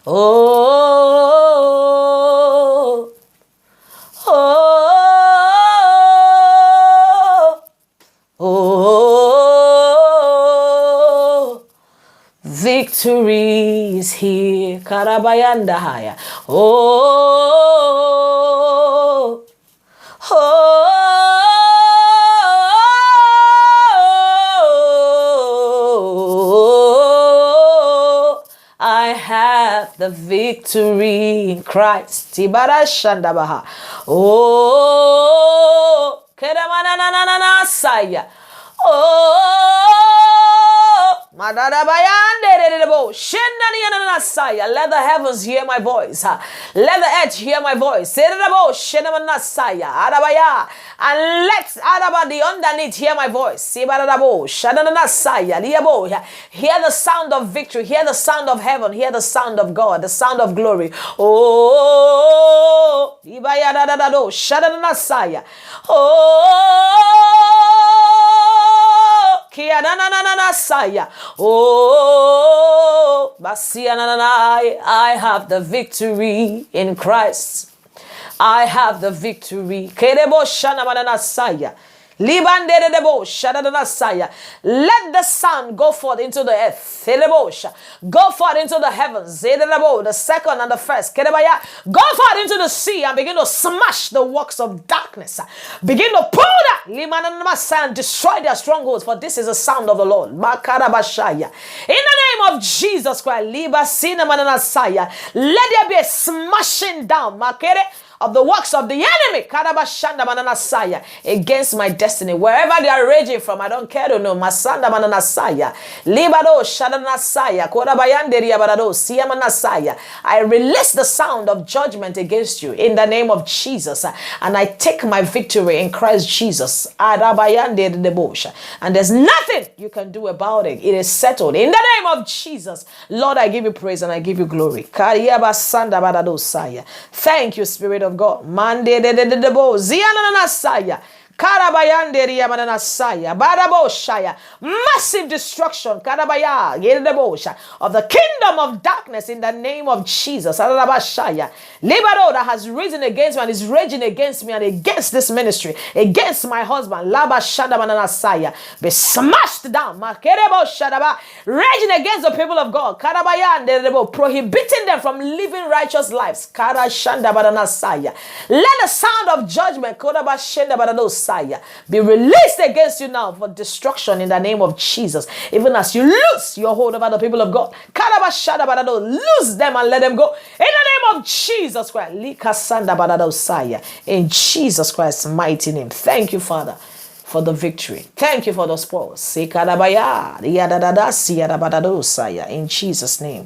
Oh, oh, oh, victory is here. Karabayandahaya. Oh, oh, I have the victory in Christ. Tibara Shandabaha. Oh, Kedamanana Saya. Oh, let the heavens hear my voice. Let the earth hear my voice. And let the underneath hear my voice. Hear the sound of victory. Hear the sound of heaven. Hear the sound of God. The sound of glory. Oh, oh, I have the victory in Christ. I have the victory. Let the sound go forth into the earth. Go forth into the heavens. The second and the first. Go forth into the sea and begin to smash the works of darkness. Begin to pull that and destroy their strongholds. For this is the sound of the Lord. In the name of Jesus Christ, let there be a smashing down of the works of the enemy against my destiny. Wherever they are raging from, I don't care to know. Masanda mananasaya. Libado shadanasaya. Korabayanderiabarado siamanasaya. I release the sound of judgment against you in the name of Jesus. And I take my victory in Christ Jesus. And there's nothing you can do about it. It is settled. In the name of Jesus. Lord, I give you praise and I give you glory. Thank you, Spirit of God. Mande de bo ziana saya. Karabayanderia mananasaya. Baraboshaya. Massive destruction. Karabaya. Gedebosha. Of the kingdom of darkness in the name of Jesus. Arabashaya. Libero that has risen against me and is raging against me and against this ministry. Against my husband. Labashada mananasaya. Be smashed down. Makereboshadaba. Raging against the people of God. Karabayandebo. Prohibiting them from living righteous lives. Karashanda mananasaya. Let the sound of judgment. Korabashenda banados. Be released against you now for destruction in the name of Jesus. Even as you lose your hold over the people of God, lose them and let them go in the name of Jesus Christ. In Jesus Christ's mighty name. Thank you, Father, for the victory. Thank you for the spoils. In Jesus' name.